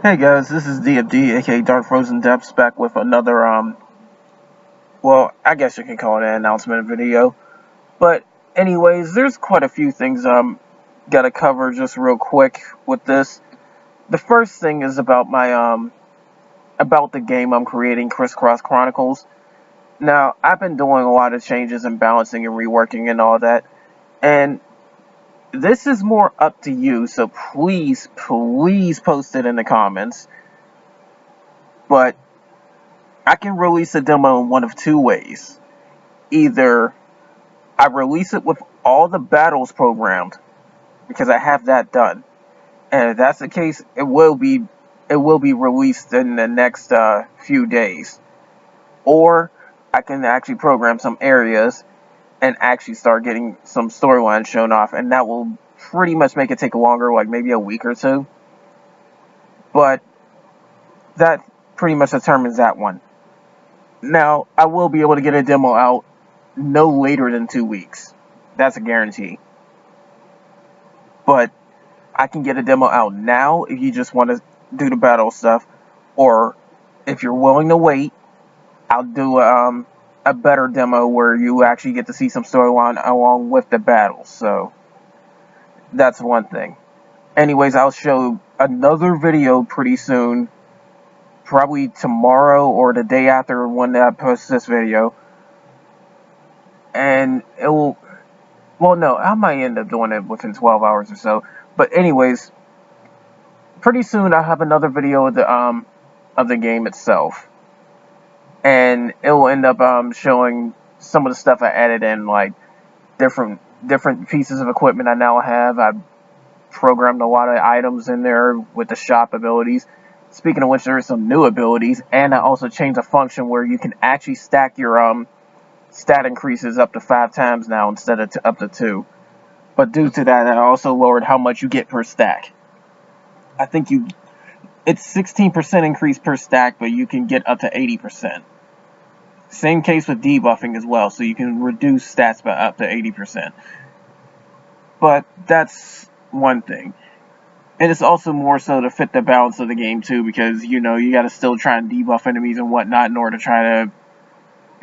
Hey guys, this is DFD, aka Dark Frozen Depths, back with another, well, I guess you can call it an announcement video. But anyways, there's quite a few things gotta cover just real quick with this. The first thing is about about the game I'm creating, Crisscross Chronicles. Now, I've been doing a lot of changes and balancing and reworking and all that, and this is more up to you, so please post it in the comments. But I can release a demo in one of two ways. Either I release it with all the battles programmed, because I have that done, and if that's the case, it will be released in the next few days. Or I can actually program some areas and actually start getting some storylines shown off, and that will pretty much make it take longer, like maybe a week or two. But that pretty much determines that one. Now, I will be able to get a demo out no later than 2 weeks. That's a guarantee. But I can get a demo out now if you just want to do the battle stuff, or if you're willing to wait, I'll do a better demo where you actually get to see some storyline along with the battles. So that's one thing. Anyways, I'll show another video pretty soon, probably tomorrow or the day after when I post this video, and it will. Well, no, I might end up doing it within 12 hours or so. But anyways, pretty soon I'll have another video of the game itself, and it will end up showing some of the stuff I added in, like different pieces of equipment I now have. I programmed a lot of items in there with the shop abilities. Speaking of which, there are some new abilities, and I also changed a function where you can actually stack your stat increases up to 5 times now instead of up to 2. But due to that, I also lowered how much you get per stack. I think it's 16% increase per stack, but you can get up to 80%. Same case with debuffing as well, so you can reduce stats by up to 80%. But that's one thing. And it's also more so to fit the balance of the game too, because you gotta still try and debuff enemies and whatnot in order to try to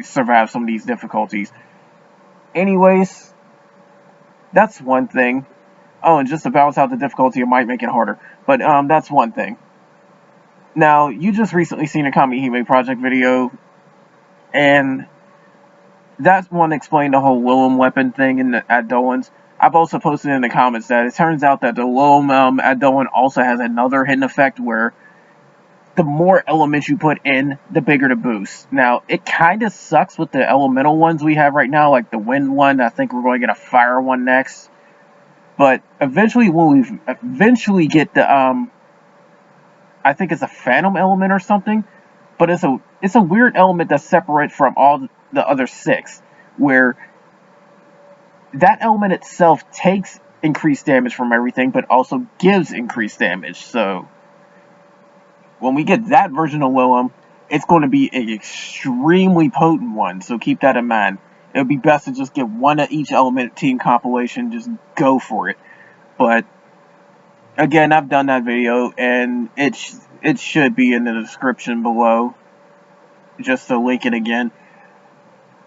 survive some of these difficulties. Anyways, that's one thing. Oh, and just to balance out the difficulty, it might make it harder. But that's one thing. Now, you just recently seen a Kamihime Project video, and that one explained the whole Willem weapon thing at Dolan's. I've also posted in the comments that it turns out that the Willem at Dolan also has another hidden effect where the more elements you put in, the bigger the boost. Now, it kind of sucks with the elemental ones we have right now, like the wind one. I think we're going to get a fire one next. But eventually, when we eventually get the, I think it's a phantom element or something. But it's a weird element that's separate from all the other 6, where that element itself takes increased damage from everything, but also gives increased damage. So when we get that version of Willem, it's going to be an extremely potent one, so keep that in mind. It would be best to just get one of each element team compilation, just go for it. But again, I've done that video, and it should be in the description below, just to link it again.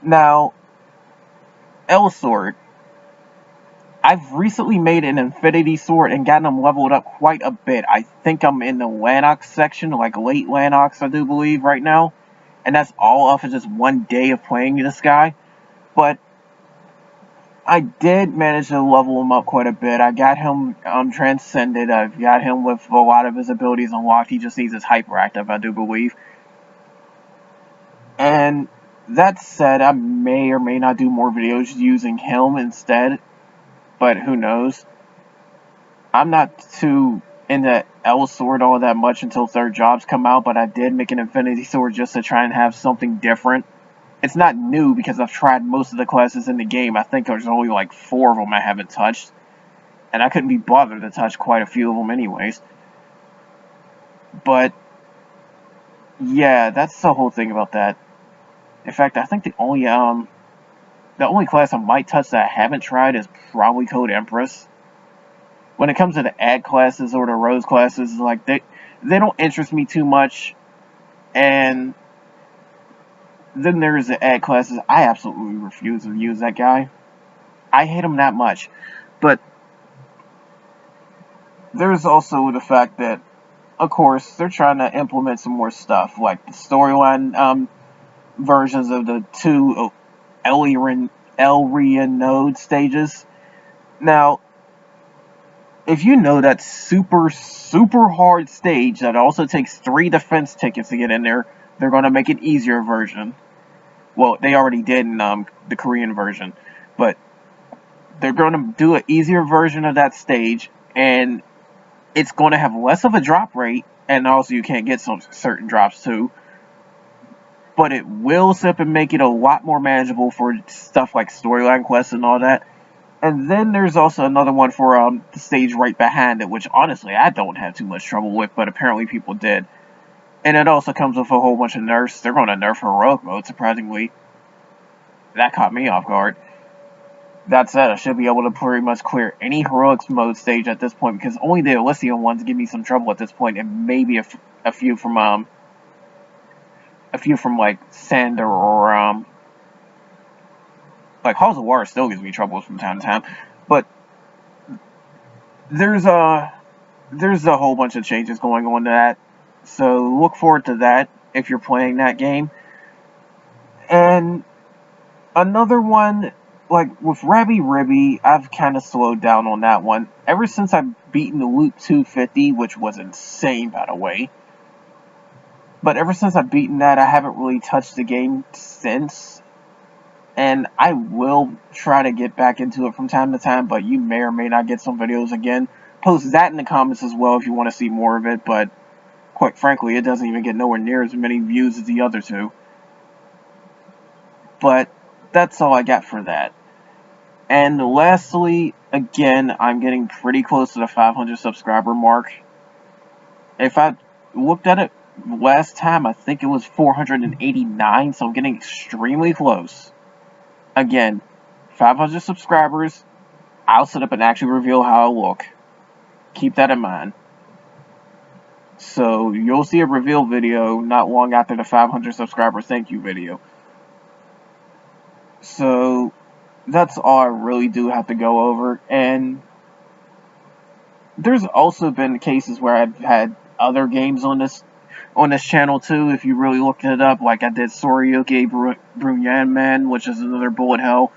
Now, L-Sword. I've recently made an Infinity Sword and gotten them leveled up quite a bit. I think I'm in the Lanox section, like late Lanox, I do believe, right now. And that's all off of just one day of playing this guy. But I did manage to level him up quite a bit. I got him transcended. I've got him with a lot of his abilities unlocked. He just needs his hyperactive, I do believe. And that said, I may or may not do more videos using him instead. But who knows? I'm not too into L-Sword all that much until 3rd jobs come out, but I did make an Infinity Sword just to try and have something different. It's not new because I've tried most of the classes in the game. I think there's only like 4 of them I haven't touched. And I couldn't be bothered to touch quite a few of them anyways. But yeah, that's the whole thing about that. In fact, I think the only class I might touch that I haven't tried is probably Code Empress. When it comes to the ad classes or the rose classes, like They don't interest me too much. And then there's the ad classes. I absolutely refuse to use that guy. I hate him that much. But there's also the fact that, of course, they're trying to implement some more stuff, like the storyline versions of the two Elrian node stages. Now, if you know that super hard stage that also takes 3 defense tickets to get in there, they're going to make an easier version. Well, they already did in the Korean version, but they're going to do an easier version of that stage, and it's going to have less of a drop rate, and also you can't get some certain drops too. But it will zip and make it a lot more manageable for stuff like storyline quests and all that. And then there's also another one for the stage right behind it, which honestly I don't have too much trouble with, but apparently people did. And it also comes with a whole bunch of nerfs. They're going to nerf heroic mode, surprisingly. That caught me off guard. That said, I should be able to pretty much clear any heroics mode stage at this point, because only the Elysium ones give me some trouble at this point, and maybe a few from like Sander or like Halls of War still gives me trouble from time to time. But there's a whole bunch of changes going on to that, so look forward to that if you're playing that game. And another one, like with Rabby Ribby, I've kind of slowed down on that one. Ever since I've beaten the Loop 250, which was insane, by the way. But ever since I've beaten that, I haven't really touched the game since. And I will try to get back into it from time to time, but you may or may not get some videos again. Post that in the comments as well if you want to see more of it, but quite frankly, it doesn't even get nowhere near as many views as the other two. But that's all I got for that. And lastly, again, I'm getting pretty close to the 500 subscriber mark. If I looked at it last time, I think it was 489, so I'm getting extremely close. Again, 500 subscribers, I'll set up and actually reveal how I look. Keep that in mind. So, you'll see a reveal video not long after the 500 subscribers thank you video. So, that's all I really do have to go over. And there's also been cases where I've had other games on this channel too, if you really looked it up, like I did Soryoke Brunyan Man, which is another bullet hell.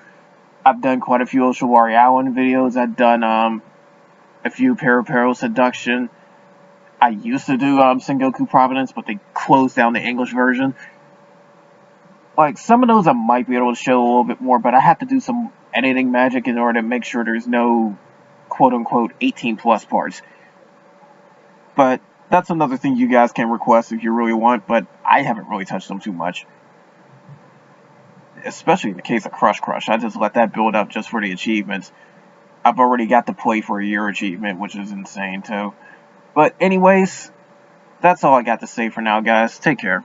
I've done quite a few Oshawari Island videos. I've done a few Peripero Seduction. I used to do Sengoku Providence, but they closed down the English version. Like, some of those I might be able to show a little bit more, but I have to do some editing magic in order to make sure there's no quote-unquote 18-plus parts. But that's another thing you guys can request if you really want, but I haven't really touched them too much. Especially in the case of Crush. I just let that build up just for the achievements. I've already got the Play for a Year achievement, which is insane too. But anyways, that's all I got to say for now, guys. Take care.